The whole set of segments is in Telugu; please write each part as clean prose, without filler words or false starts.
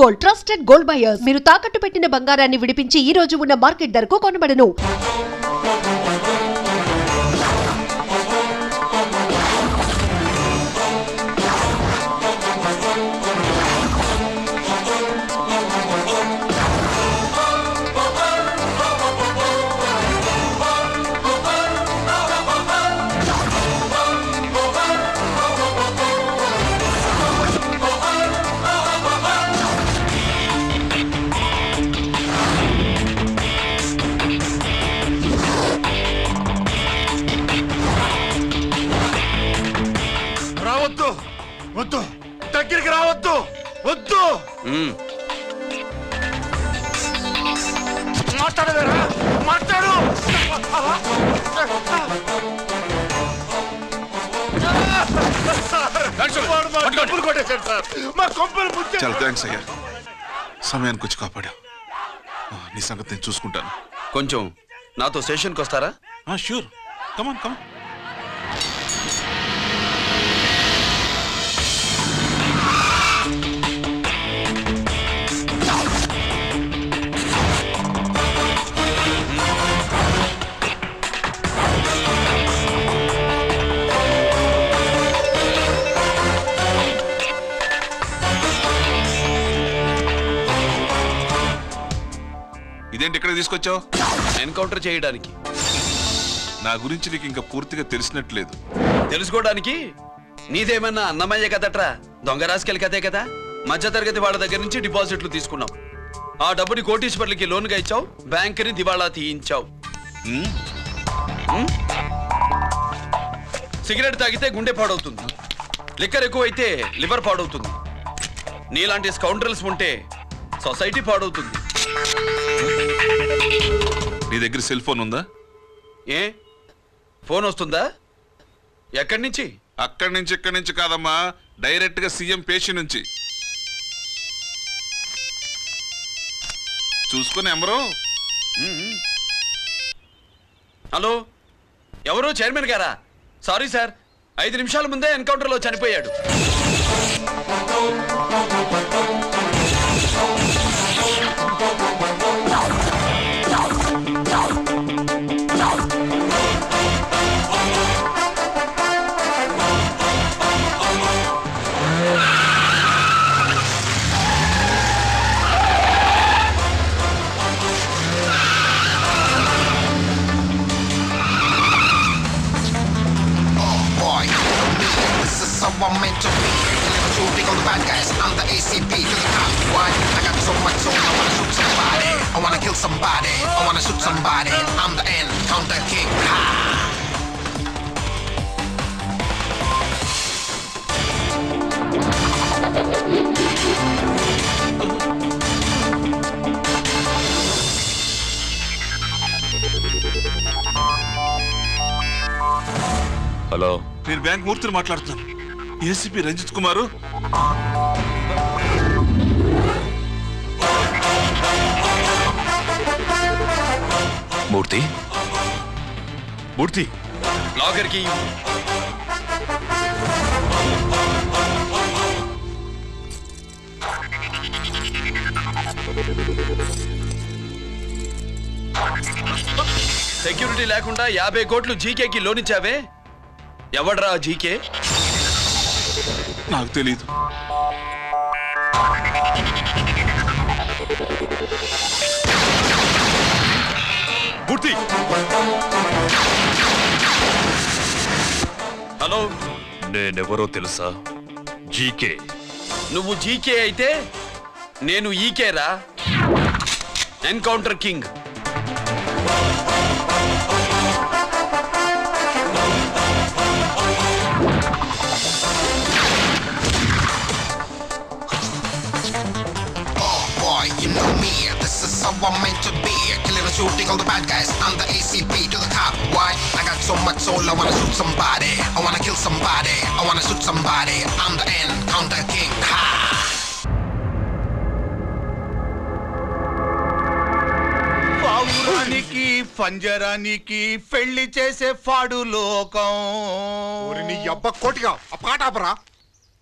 Gold, trusted gold buyers. మీరు తాకట్టు పెట్టిన బంగారాన్ని విడిపించి ఈ రోజు ఉన్న మార్కెట్ ధరకు కొనబడను. వద్దు, దగ్గరికి రావద్దు, వద్దు. మాట్లాడవేరా, మాట్లాడు. చాలా థ్యాంక్స్ అయ్యా, సమయానికి వచ్చి కాపాడా. నీ సంగతి నేను చూసుకుంటాను. కొంచెం నాతో స్టేషన్కి వస్తారా? షూర్, కమాన్ కమాన్. ఇదేంటి ఇక్కడ తీసుకొచ్చావు? ఎన్కౌంటర్ చేయడానికి. నా గురించి నీకు ఇంకా పూర్తిగా తెలిసినట్లేదు. తెలుసుకోవడానికి నీదేమన్నా అన్నమయ్య కదట్రా, దొంగ రాసుకెళ్ళి కదే కదా. మధ్యతరగతి వాళ్ళ దగ్గర నుంచి డిపాజిట్లు తీసుకున్నావు. ఆ డబ్బుని కోటీశ్వర్లకి లోన్గా ఇచ్చావు, బ్యాంకుని దివాళా తీయించావు. సిగరెట్ తాగితే గుండె పాడవుతుంది, లిక్కర్ ఎక్కువైతే లివర్ పాడవుతుంది. నీలాంటి స్కౌండ్రల్స్ ఉంటే సొసైటీ పాడవుతుంది. నీ దగ్గర సెల్ ఫోన్ ఉందా? ఏ ఫోన్ వస్తుందా? ఎక్కడి నుంచి? అక్కడి నుంచి ఇక్కడి నుంచి కాదమ్మా, డైరెక్ట్ గా సీఎం పేషి నుంచి. చూసుకుని ఎవరో. హలో, ఎవరు? చైర్మన్ గారా? సారీ సార్, 5 నిమిషాల ముందే ఎన్కౌంటర్లో చనిపోయాడు. I'm meant to be. Shooting all the bad guys. I'm the ACP to the top. Why? I got so much soul. I wanna shoot somebody. I wanna kill somebody. I wanna shoot somebody. I'm the Encounter King. Ha! Hello, నేను బ్యాంక్ మూర్తిని మాట్లాడుతున్నాను. ఏసీపీ రంజిత్ కుమారు. మూర్తి, మూర్తి లాగర్కి. సెక్యూరిటీ లేకుండా 50 కోట్లు జీకేకి లోన్ ఇచ్చావే, ఎవడ్రా జీకే? నాకు తెలీదు. మూర్తి, హలో, నేనెవరో తెలుసా? జీకే. నువ్వు జీకే అయితే నేను ఈకేరా, encounter king. I'm meant to be. Killing and shooting all the bad guys. I'm the ACP to the top. Why? I got so much soul. I wanna shoot somebody. I wanna kill somebody. I wanna shoot somebody. I'm the Encounter King. Ha! పావురానికి పంజరానికి పెళ్లి చేసే ఫాడు లోకం. నీ అబ్బ కోటిగా ఆ పాట ఆపరా.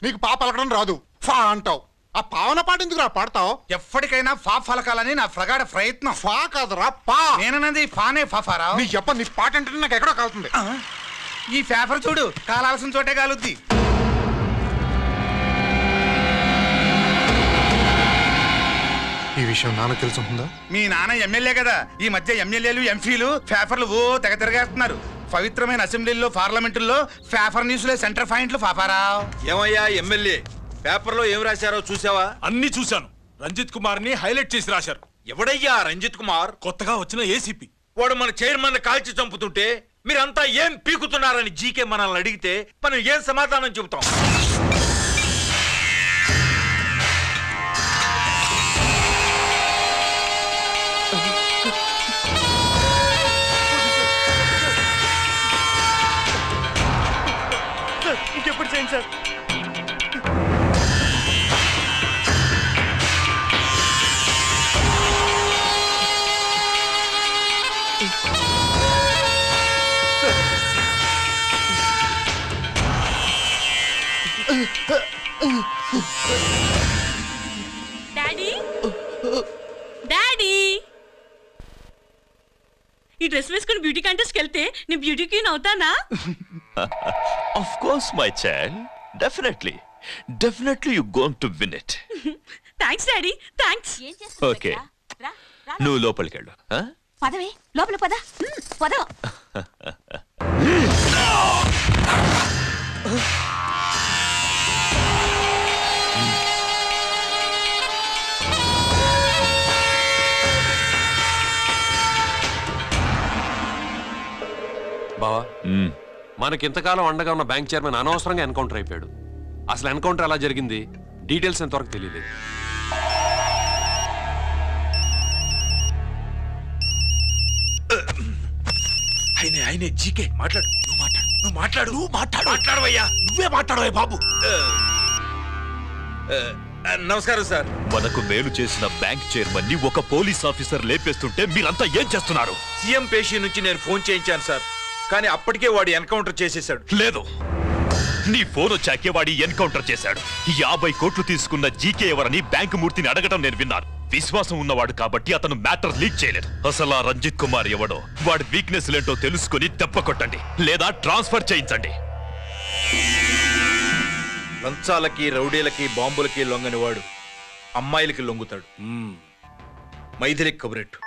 నీకు పాప పలకడం రాదు, ఫా అంటావు. ఆ పావన పాట ఎందుకు పాడతావు? ఎప్పటికైనా ఫా ఫలకాలని నా ప్రగాఢ ప్రయత్నం. ఫా కాదురా పా. నేనన్నది ఫానే ఫాఫారావు. నీ చెప్ప నీ పాట అంటే నాకు ఎక్కడో కాలుతుంది. ఈ పేపర్ చూడు, కాలాల్సిన చోటే కాలుద్ది. ఈ విషయం నాన్నకు తెలుసుంటుందా? మీ నాన్న ఎమ్మెల్యే కదా, ఈ మధ్య ఎమ్మెల్యేలు ఎంపీలు పేపర్లు ఓ తెగ తిరగేస్తున్నారు. పవిత్రమైన అసెంబ్లీల్లో పార్లమెంటుల్లో పేపర్ న్యూస్లో సెంటర్ పాయింట్లు పాపారావు. ఏమయ్యా ఎమ్మెల్యే, పేపర్లో ఏం రాశారో చూసావా? అన్ని చూశాను. రంజిత్ కుమార్ ని హైలైట్ చేసి రాశారు. ఎవడయ్యా రంజిత్ కుమార్? కొత్తగా వచ్చిన ఏసీపీ. వాడు మన చైర్మన్ కాల్చి చంపుతుంటే మీరంతా ఏం పీకుతున్నారని జీకే మనల్ని అడిగితే మనం ఏం సమాధానం చెబుతాం? ఇంకెప్పుడు చేయండి సార్. డాడీ డాడీ, ఈ డ్రెస్ వేసుకుని బ్యూటీ కాంటెస్ట్కి వెళ్తే నేను బ్యూటీ క్వీన్ అవుతానా? Of course, my child. Definitely you're going to win it. Thanks daddy, thanks. Okay. నువ్వు లోపలికి వెళ్ళు. పదవే, లోపల పద. పద. బావా, మనకింతకాలం అండగా ఉన్న బ్యాంక్ చైర్మన్ అనవసరంగా ఎన్కౌంటర్ అయిపోయాడు. అసలు ఎన్కౌంటర్ ఎలా జరిగింది, డీటెయిల్స్ ఎంతవరకు తెలియదు. ఆయనే జీకే మాట్లాడు. నువ్వు మాట్లాడవయ్యా. నువ్వే మాట్లాడవే బాబు. నమస్కారం సార్. మనకు మేలు చేసిన బ్యాంక్ చైర్మన్ ని ఒక పోలీస్ ఆఫీసర్ లేపేస్తుంటే మీరంతా ఏం చేస్తున్నారు? సీఎం పేషీ నుంచి నేను ఫోన్ చేయించాను సార్, కానీ అప్పటికే వాడు ఎన్కౌంటర్ చేసేశాడు. లేదు, నీ ఫోన్ వచ్చాకే వాడి ఎన్కౌంటర్ చేశాడు. 50 కోట్లు తీసుకున్న జీకే ఎవరని బ్యాంకు మూర్తిని అడగడం నేను విన్నాను. విశ్వాసం ఉన్నవాడు కాబట్టి అతను మ్యాటర్ లీక్ చేయలేదు. అసలు ఆ రంజిత్ కుమార్ ఎవడో, వాడి వీక్నెస్ లేంటో తెలుసుకుని దెబ్బ కొట్టండి, లేదా ట్రాన్స్ఫర్ చేయించండి. లంచాలకి, రౌడీలకి, బాంబులకి లొంగని వాడు అమ్మాయిలకి లొంగుతాడు. మైథిలి కబురెట్టు.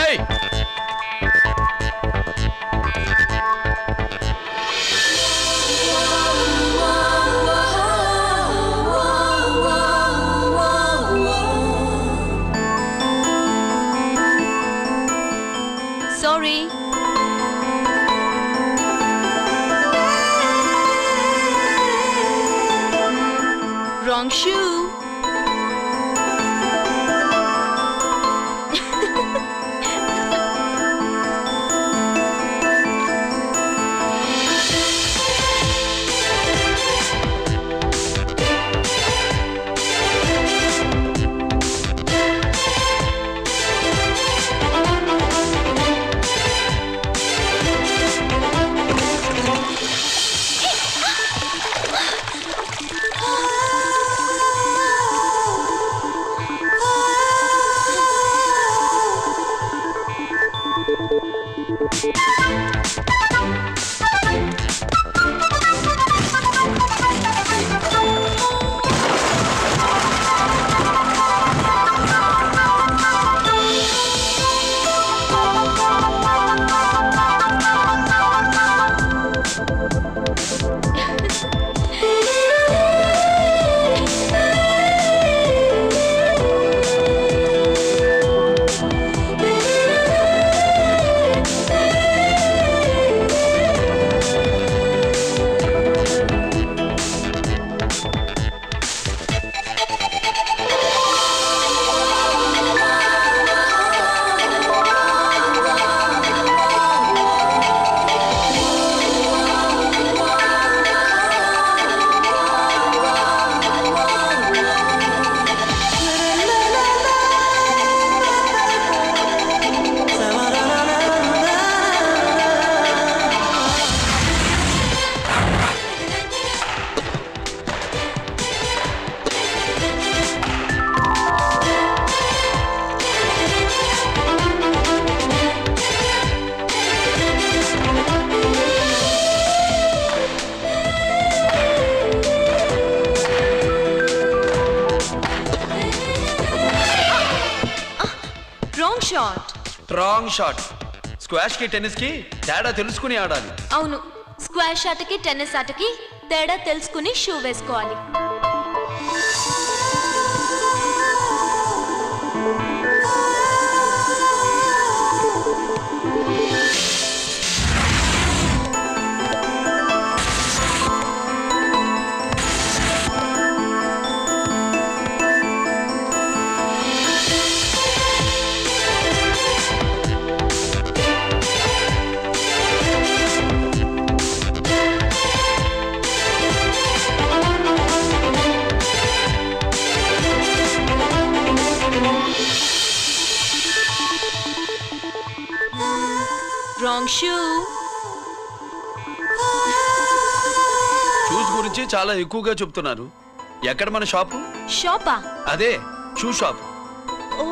ఏయ్, sorry. Wrong shoe. Shot. Wrong shot. Squash కి టెన్నిస్ కి తేడా తెలుసుకుని ఆడాలి. అవును, స్క్వాష్ ఆటకి టెన్నిస్ ఆటకి తేడా తెలుసుకుని షూ వేసుకోవాలి. Wrong shoe. షూస్ గురించి చాలా ఎక్కువగా చెప్తున్నారు. ఎక్కడ మన షాపు? షాపా? అదే షూ షాప్. ఓ.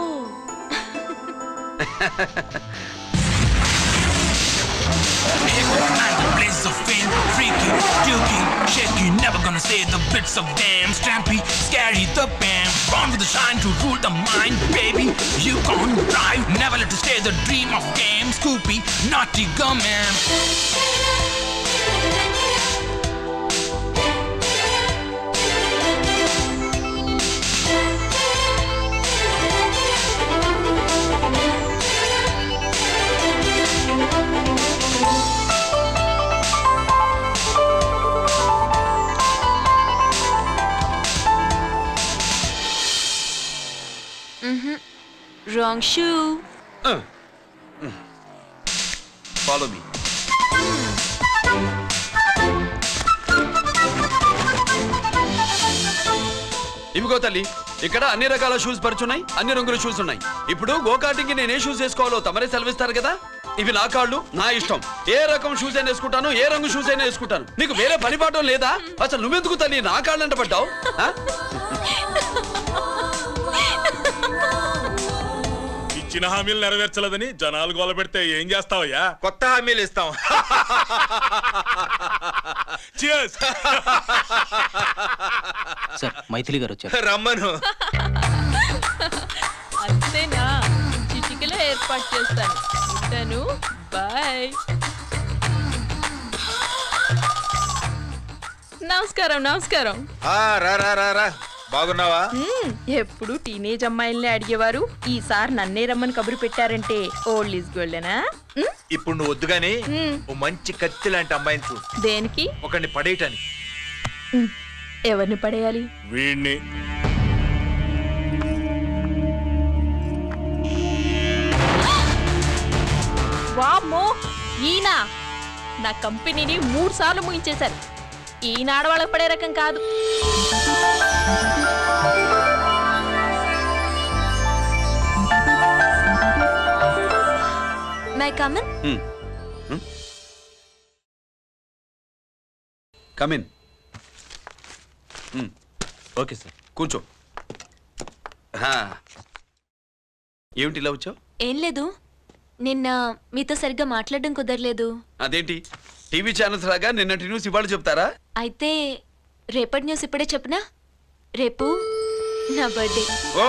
Blaze of fame, freaky, dukey, shaky, never gonna say the bits of damn strampy, scary the bam, born with the shine to rule the mind, baby, you can't drive, never let to stay the dream of game, Scoopy, naughty gum man. Wrong shoe. Follow me. ఇవిగో తల్లి, ఇక్కడ అన్ని రకాల షూస్ పరుచున్నాయి, అన్ని రంగుల షూస్ ఉన్నాయి. ఇప్పుడు గోకార్టింగ్ కి నేను ఏ షూస్ వేసుకోవాలో తమరే సెలవిస్తారు కదా. ఇవి నా కాళ్ళు, నా ఇష్టం. ఏ రకం షూస్ అయినా వేసుకుంటాను, ఏ రంగు షూస్ అయినా వేసుకుంటాను. నీకు వేరే పని పాఠం లేదా? అసలు నువ్వెందుకు తల్లి నా కాళ్ళు అంట పడ్డావు? ఇచ్చిన హామీలు నెరవేర్చలేదని జనాలు గోల పెడితే ఏం చేస్తావయ్యా? కొత్త హామీలు ఇస్తాం. సార్, మైథిలి గారు వచ్చారు. రమ్మను. అంతేనా? చిటికలో ఏర్పాటు చేస్తాను. ఉంటాను. బాయ్. నమస్కారం. నమస్కారం. రా రా రా రా. బాగున్నావా? ఎప్పుడు టీనేజ్ అమ్మాయిల్ని అడిగేవారు, ఈసారి నన్నే రమ్మని కబురు పెట్టారంటే ఓల్డ్ ఈజ్ గోల్డెనా? ఇప్పుడు నువ్వు వద్దుగానే ఓ మంచి కత్తి లాంటి అమ్మాయిని చూడు. దేనికి? ఒకరిని పడేయటానికి. ఎవరిని పడేయాలి? వీణ్ణి. వామ్మో, ఈయన నా కంపెనీని 3 సార్లు ముగించేశారు. ఈయన ఆడవాళ్ళకి పడే రకం కాదు. May I come in? Come in. Okay sir, కూర్చో. ఏమిటి ఇలా వచ్చావు? ఏం లేదు, నిన్న మీతో సరిగ్గా మాట్లాడడం కుదరలేదు. అదేంటి, టీవీ ఛానల్స్ లాగా నిన్నటి న్యూస్ ఇవాళ చెప్తారా? అయితే రేపటి న్యూస్ ఇప్పుడే చెప్పనా? రేపు నా బర్త్డే. ఓ,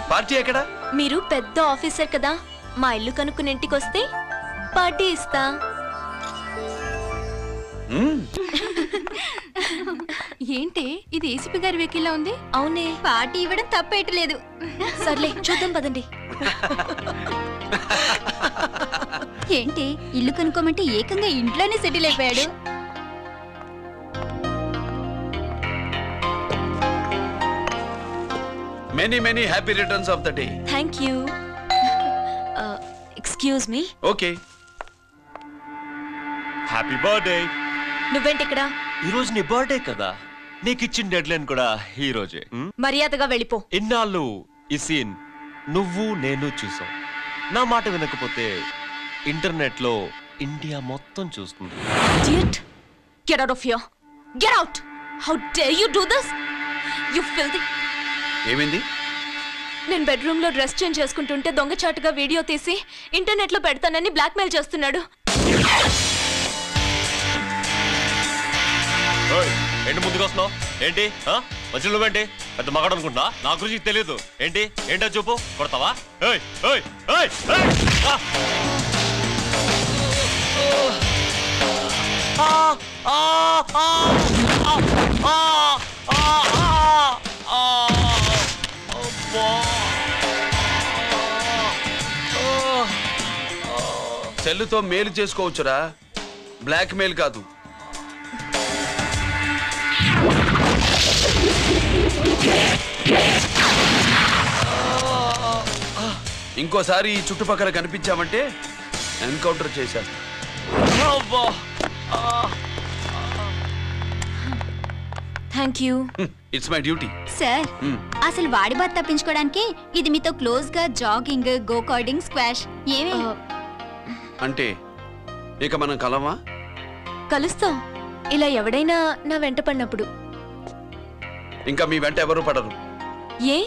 పార్టీ ఎక్కడా? మీరు పెద్ద ఆఫీసర్ కదా, మా ఇల్లు కనుక్కుని ఇంటికి వస్తే పార్టీ ఇస్తా. ఏంటి ఇది ఏసీపీ గారి వెహికల్లా ఉంది? అవునే, పార్టీ ఇవ్వడం తప్పేయట్లేదు. సర్లే చూద్దాం పదండి. ఏంటి ఇల్లు కనుక్కోమంటే ఏకంగా ఇంట్లోనే సెటిల్ అయిపోయాడు. Many many happy returns of the day. Thank you. Excuse me. Okay. Happy birthday. నువ్వేంటి ఇక్కడ? ఈ రోజు నీ బర్త్డే కదా, నీకు ఇచ్చిన డెడ్ లైన్ కూడా ఈ రోజే. మర్యాదగా వెళ్ళిపో. ఇన్నాళ్ళు ఈ సీన్ నువ్వు నేను చూసాం. నా మాట వినకపోతే ఇంటర్నెట్ లో ఇండియా మొత్తం చూస్తుంది. Idiot! Get out of here! Get out! How dare you do this? You filthy! ఏమైంది? నేను బెడ్రూమ్ లో డ్రెస్ చేంజ్ చేసుకుంటుంటే దొంగచాటుగా వీడియో తీసి ఇంటర్నెట్ లో పెడతానని బ్లాక్మెయిల్ చేస్తున్నాడు. ఏంటి ముందుకు వస్తున్నావు? ఏంటి మధ్యలో నువ్వేంటి? పెద్ద మగాడు అనుకుంటున్నా? నా గురించి తెలియదు ఏంటి? ఏంటో చూపు. కొడతావా? ఏయ్ ఏయ్ ఏయ్ ఏయ్! సెల్లుతో మేలు చేసుకోవచ్చురా, బ్లాక్ మెయిల్ కాదు. ఇంకోసారి ఈ చుట్టుపక్కల కనిపించామంటే ఎన్కౌంటర్ చేసేస్తా. Thank you. It's my duty. Sir అసలు వాడి బాత్ తప్పించుకోవడానికి ఇది మీతో క్లోజ్ గా జాగింగ్, గో కార్డింగ్, స్క్వాష్ ఏమే అంటే ఇక మనం కలవా? కలుస్తాం, ఇలా ఎవడైనా నా వెంట పడినప్పుడు. ఇంకా మీ వెంట ఎవరు పడరు. ఏ?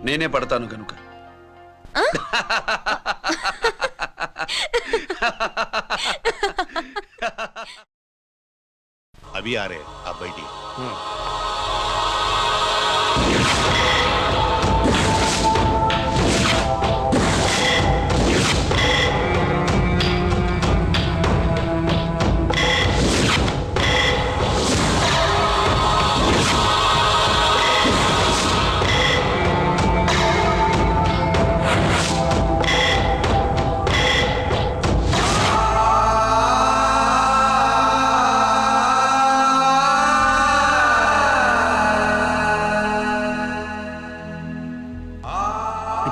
నేనే పడతాను కనుక. अभी आ रहे आप बैठिए।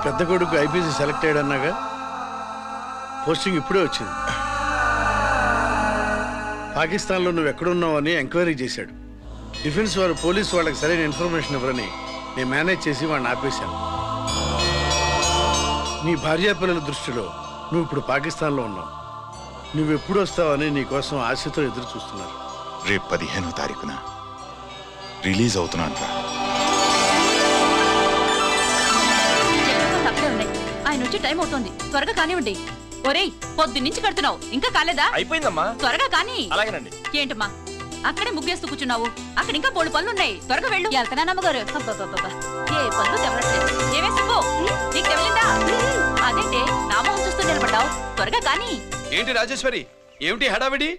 పెద్ద కొడుకు ఐపీసీ సెలెక్ట్ అయ్యాడన్నాగా, పోస్టింగ్ ఇప్పుడే వచ్చింది. పాకిస్తాన్లో నువ్వు ఎక్కడున్నావని ఎంక్వైరీ చేశాడు. డిఫెన్స్ వారు పోలీసు వాళ్ళకి సరైన ఇన్ఫర్మేషన్ ఇవ్వరని నేను మేనేజ్ చేసి వాడిని ఆపేశాను. నీ భార్యా పిల్లల దృష్టిలో నువ్వు ఇప్పుడు పాకిస్తాన్లో ఉన్నావు. నువ్వెప్పుడు వస్తావని నీ కోసం ఆశతో ఎదురు చూస్తున్నారు. రేపు 15వ తారీఖున రిలీజ్ అవుతున్నాను రా. ఆయన వచ్చి టైం అవుతోంది, త్వరగా కానివ్వండి. ఒరేయ్, పొద్దున్నుంచి కడుతున్నావు, ఇంకా కాలేదా? అయిపోయిందమ్మా. త్వరగా కానీ. అలాగేనండి. ఏంటమ్మా అక్కడే ముగ్గేస్తూ కూర్చున్నావు? అక్కడ ఇంకా 3 పనులున్నాయి, త్వరగా వెళ్ళు. వెళ్తానా నమ్మగారు? అబ్బబ్బబ్బబ్బా, ఏ పనులు తెవరట్లేదు. ఏమే సుబ్బు, నీకు తెవలిందా? అదేంటే నా మొహం చూస్తూ నిలబడ్డావు, త్వరగా కానీ. ఏంటి రాజేశ్వరి, ఏమిటి హడావిడి?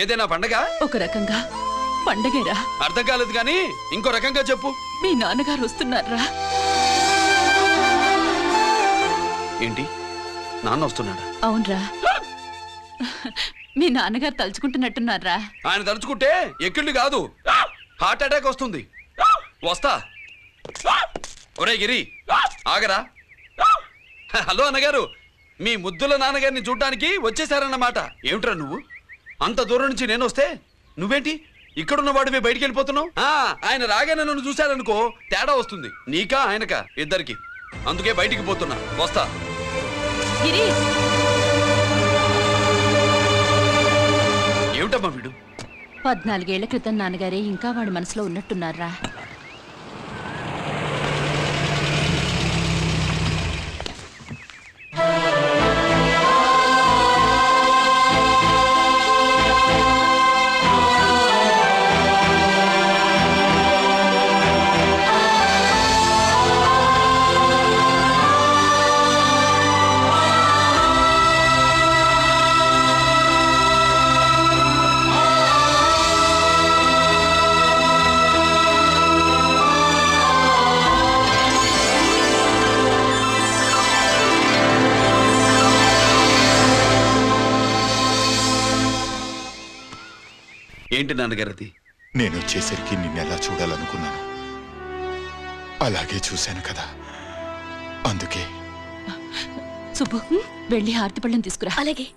ఏదైనా పండగ? ఒక రకంగా పండగేరా. అర్థం కాలేదు కానీ ఇంకో రకంగా చెప్పు. మీ నాన్నగారు వస్తున్నారా? ఏంటి, నాన్న వస్తున్నాడా? అవునరా, మీ నాన్నగారు తలుచుకుంటున్నట్టున్నారా? ఆయన తలుచుకుంటే ఎక్కిళ్ళు కాదు, హార్ట్ అటాక్ వస్తుంది. వస్తా. ఒరే గిరి, ఆగరా. హలో అన్నగారు, మీ ముద్దుల నాన్నగారిని చూడ్డానికి వచ్చేసారన్నమాట. ఏమిట్రా నువ్వు? అంత దూరం నుంచి నేను వస్తే నువ్వేంటి ఇక్కడున్న వాడివి బయటికి వెళ్ళిపోతున్నావు? ఆయన రాగానే నన్ను చూశారనుకో తేడా వస్తుంది, నీకా ఆయనకా ఇద్దరికి. అందుకే బయటికి పోతున్నా, వస్తా. ఏమిటమ్మా వీడు? 14 ఏళ్ల క్రితం నాన్నగారే ఇంకా వాడి మనసులో ఉన్నట్టున్నారా? ఏంటి నాన్నగారది? నేను వచ్చేసరికి నిన్నెలా చూడాలనుకున్నాను అలాగే చూశాను కదా, అందుకే. సుబ్బు, వెళ్ళి హారతి పళ్ళని తీసుకురా. అలాగే.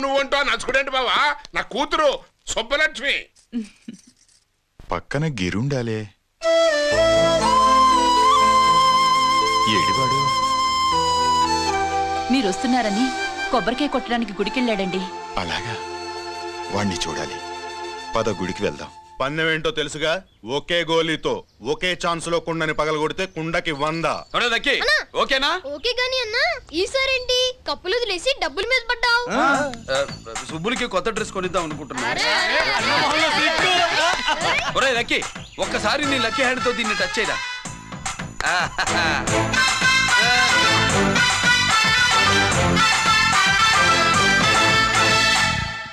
నువ్వు అంటూ నచ్చుకుడేంటి బావా? నా కూతురు సుబ్బలక్ష్మి. పక్కన గిరుండాలే ఏడివాడు. మీరు వస్తున్నారని కొబ్బరికాయ కొట్టడానికి గుడికెళ్ళాడండి. అలాగా, వాణ్ణి చూడాలి. పద గుడికి వెళ్దాం. పందెం ఏంటో తెలుసుగా? ఒకే గోలీతో ఒకే ఛాన్స్ లో కుండని పగలగొడితే కుండకి 100. ఓకేనా? ఓకే గాని అన్న ఈసారేంటి కప్పులు వదిలేసి డబ్బుల మీద పడ్డావు? సుబ్బులకి కొత్త డ్రెస్ కొనిద్దాం అనుకుంటున్నా. ఒరే లక్కీ, ఒక్కసారి నీ లక్కీ హ్యాండ్ తో దీన్ని టచ్ చేయరా.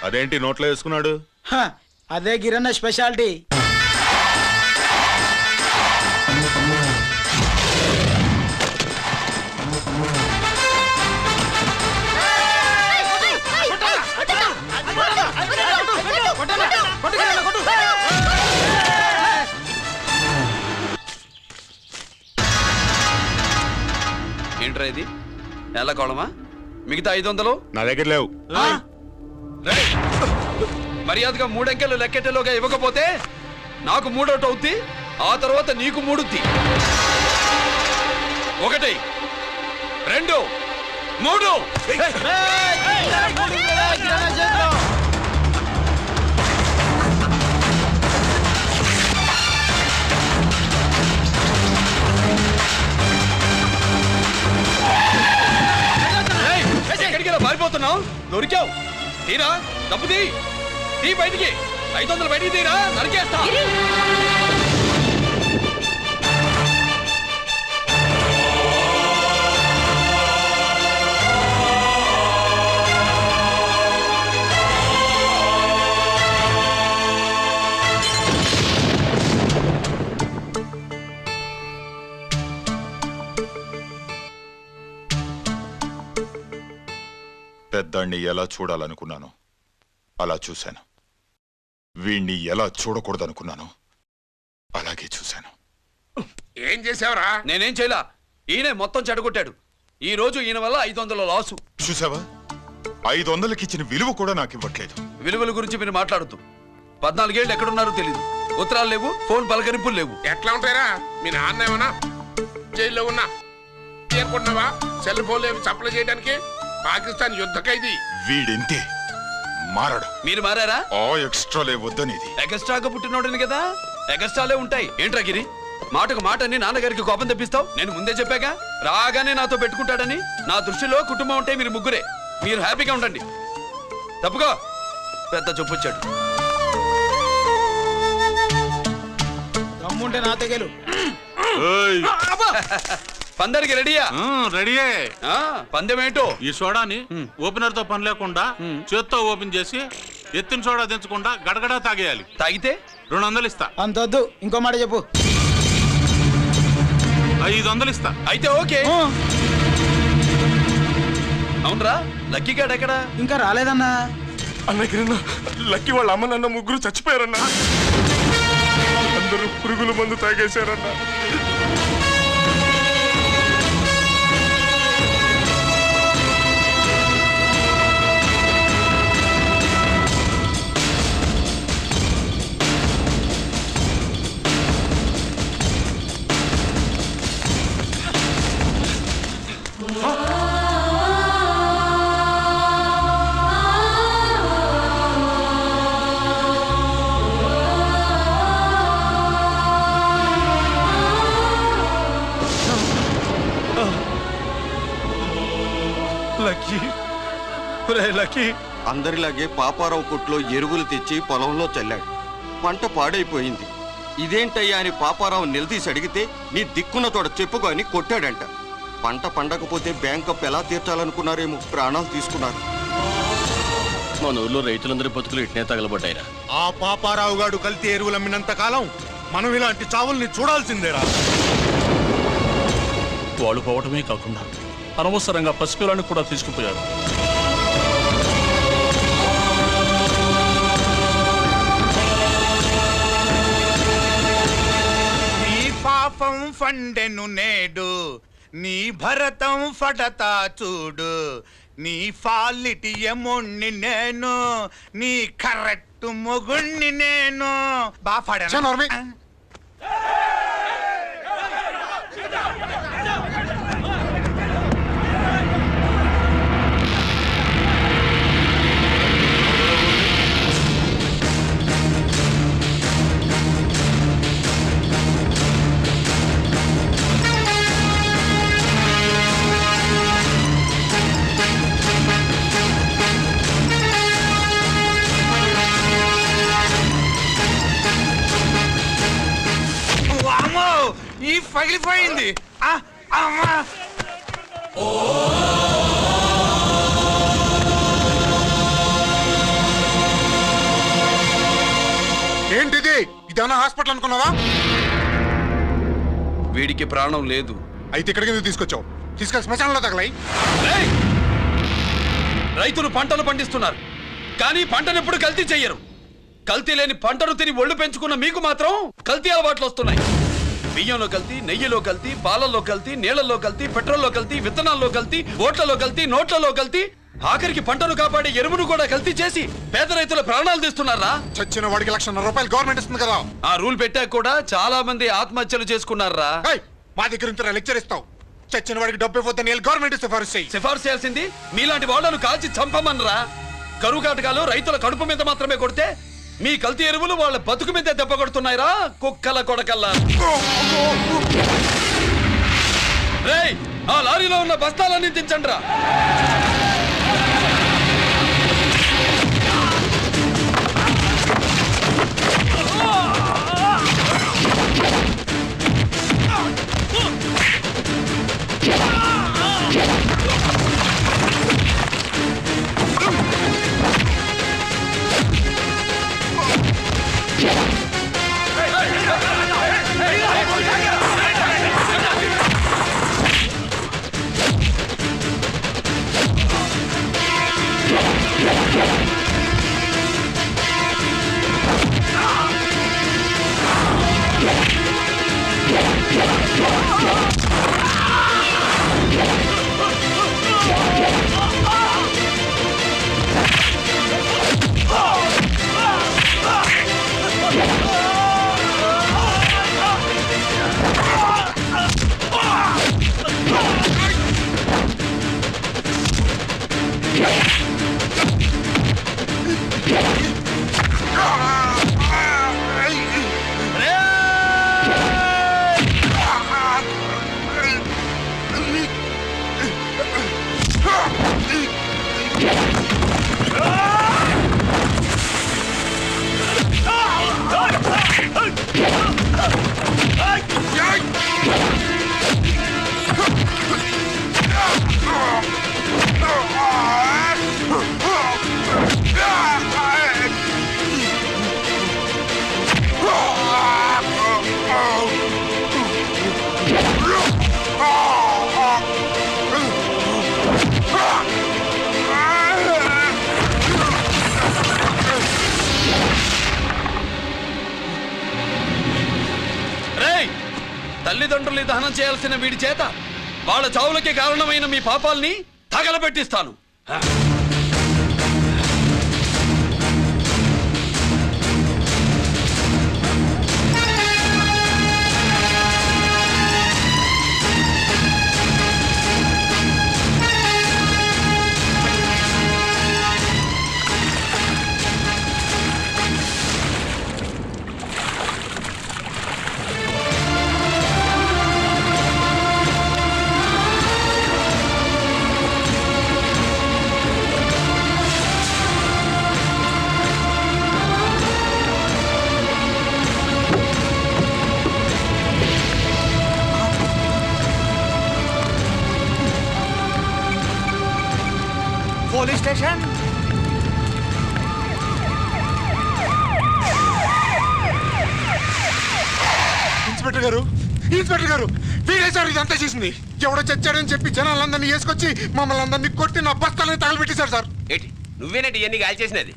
అదేంటి నోట్లో వేసుకున్నాడు? అదే గిరన్న స్పెషాలిటీ. ఏంట్రా ఇది? ఎలా కోళమా? మిగతా 500 నా దగ్గర లేవు. మర్యాదగా 3 అంకెలు లెక్కెట్టలోగా ఇవ్వకపోతే నాకు 3 అవుట్ అవుద్ది, ఆ తర్వాత నీకు 3. 1 2 3. ఎక్కడికి పారిపోతున్నావు? దొరికావు. తీరా డబ్బు తీ బయటికి. 500 బయటికి తీరా, నరికేస్తా. పెద్దాన్ని ఎలా చూడాలనుకున్నాను అలా చూశాను. వీణ్ణి ఎలా చూడకూడదనుకున్నాను అలాగే చూశాను. ఏం చేసావురా? నేనేం చేయలా, ఈయనే మొత్తం చెడగొట్టాడు. ఈ రోజు ఈయన వల్ల 500 లాసు. చూసావా, 500కి ఇచ్చిన విలువ కూడా నాకు ఇవ్వట్లేదు. విలువల గురించి మీరు మాట్లాడద్దు. 14 ఏళ్ళు ఎక్కడున్నారో తెలీదు. ఉత్తరాలు లేవు, ఫోన్ పలకరింపులు లేవు. ఎట్లా ఉంటారా? మీ నాన్న ఏమన్నా జైల్లో ఉన్నా అనుకుంటున్నావా? సెల్ ఫోన్లు ఏమి సప్లై చేయడానికి? పాకిస్తాన్ యుద్ధ ఖైదీ. వీడింతే మారడు. మీరు మారారా? ఎక్స్ట్రాలే వద్దనేది. ఎగస్ట్రాగా పుట్టినోడని కదా, ఎగస్ట్రాలే ఉంటాయి. ఏంట్రా గిరి, మాటకు మాట అని నాన్నగారికి కోపం తెప్పిస్తావు? నేను ముందే చెప్పాగా రాగానే నాతో పెట్టుకుంటాడని. నా దృష్టిలో కుటుంబం ఉంటే మీరు ముగ్గురే. మీరు హ్యాపీగా ఉండండి. తప్పుగా పెద్ద చెప్పొచ్చాడు. దమ్ముంటే నా తెగలు. పందరికి రెడీయా? రెడీయే. పందెం ఏంటో? ఈ సోడాని ఓపెనర్ తో పని లేకుండా చేత్తో ఓపెన్ చేసి ఎత్తిన సోడా దించకుండా గడగడా తాగేయాలి. తాగితే 200 ఇస్తా. అంతొద్దు, ఇంకో మాట చెప్పు. 500 ఇస్తా. అయితే ఓకే. అవునరా, లక్కీ గాడు ఎక్కడా? ఇంకా రాలేదన్నా. అన్నగిరన్నా, లక్కీ వాళ్ళ అమ్మ నాన్న ముగ్గురు చచ్చిపోయారన్నా. అందరూ పురుగుల మందు తాగేశారన్నా. అందరిలాగే పాపారావు కొట్లో ఎరువులు తెచ్చి పొలంలో చల్లాడు. పంట పాడైపోయింది. ఇదేంటయ్యా అని పాపారావు నిలదీసి అడిగితే నీ దిక్కున్న తోడ చెప్పుకో అని కొట్టాడంట. పంట పండకపోతే బ్యాంక్ అప్పు ఎలా తీర్చాలనుకున్నారేమో ప్రాణాలు తీసుకున్నారు. మన ఊర్లో రైతులందరి బతుకులు ఇట్నే తగలబడ్డాయిరా. ఆ పాపారావు గారు కల్తీ ఎరువులు అమ్మినంత కాలం మనం ఇలాంటి చావుల్ని చూడాల్సిందేరా. వాళ్ళు పోవటమే కాకుండా అనవసరంగా పసిపిల్లాన్ని కూడా తీసుకుపోయారు. నీ పాపం ఫండెను నేడు, నీ భరతం ఫడతా చూడు. నీ ఫాలిటి ఎముణ్ణి నేను, నీ కరెక్ట్ మొగుణ్ణి నేను. బాగా పాడాను. ఈ పగిలిపోయింది. ఏంటిది? ఇదేమన్నా హాస్పిటల్ అనుకున్నావా? వీడికి ప్రాణం లేదు. అయితే ఇక్కడికి ఎందుకు తీసుకొచ్చావు? తీసుకెళ్ళి శ్మశానంలో తగలై. రైతులు పంటలు పండిస్తున్నారు, కానీ పంటనెప్పుడు కల్తీ చెయ్యరు. కల్తీ లేని పంటను తిని ఒళ్ళు పెంచుకున్న మీకు మాత్రం కల్తీ అలవాట్లు వస్తున్నాయి. బియ్యంలో కల్తీ, నెయ్యిలో కల్తీ, పాలల్లో కల్తీ, నీళ్లలో కల్తీ, పెట్రోల్లో కల్తీ, విత్తనాల్లో కల్తీ, ఓట్లలో కల్తీ, నోట్లలో కల్తీ, ఆఖరికి పంటను కాపాడే ఎరువును కూడా కల్తీ చేసి పేద రైతుల ప్రాణాలు తీస్తున్నారా? చచ్చిన వాడికి ₹1,00,000 గవర్నమెంట్ ఇస్తుంది కదా. ఆ రూల్ పెట్టాక కూడా చాలా మంది ఆత్మహత్యలు చేసుకున్నారా? మా దగ్గర ఇంత లెక్చర్ ఇస్తావు. చచ్చిన వాడికి డబ్బు ఇవ్వద్దు, నేను గవర్నమెంట్ సిఫార్సు చేయి. సిఫార్సు చేయాల్సింది మీలాంటి వాళ్ళను కాల్చి చంపమనరా? కరువు కాటకాలు రైతుల కడుపు మీద మాత్రమే కొడితే మీ కల్తీ ఎరువులు వాళ్ళ బతుకు మీద దెబ్బ కొడుతున్నాయిరా కుక్కల కొడకల్లా. రేయ్, ఆ లారీలో ఉన్న బస్తాలన్నీ దించండ్రా. తల్లిదండ్రుల్ని దహనం చేయాల్సిన వీడి చేత వాళ్ళ చావులకి కారణమైన మీ పాపాల్ని తగలబెట్టిస్తాను. Police station. ఇన్స్పెక్టర్ గారు, ఇన్స్పెక్టర్ గారు, వీడే సార్ ఇదంతా చేసింది. ఎవడో చచ్చాడని చెప్పి జనాలందరినీ వేసుకొచ్చి మమ్మల్ని అందరినీ కొట్టి నా బస్తాలని తగలబెట్టేశారు సార్. ఏంటి నువ్వేనండి ఇవన్నీ గాలి చేసినది?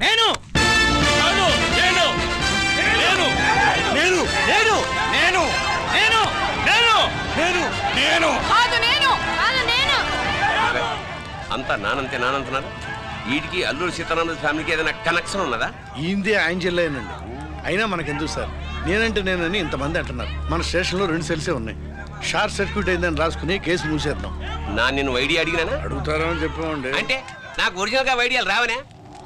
నేను నేను నేను నేను నేను నేను నేను నేను నేను కాదు నేను కాదు నేను అంతా నానంటున్నారు. వీటికి అల్లూరి సీతారామరాజు ఫ్యామిలీకి ఏదైనా కనెక్షన్ ఉన్నదా? ఈందే ఆయన జిల్లాయేనండి. అయినా మనకెందుకు సార్, నేనంటే నేనని ఇంతమంది అంటున్నారు. మన స్టేషన్లో 2 సెల్సే ఉన్నాయి. షార్ట్ సర్క్యూట్ అయిందని రాసుకుని కేసు మూసేద్దాం. నేను ఐడియా అడిగినా అడుగుతారా అని చెప్పామండి. అంటే నాకు ఒరిజినల్ గా ఐడియాలు రావనే?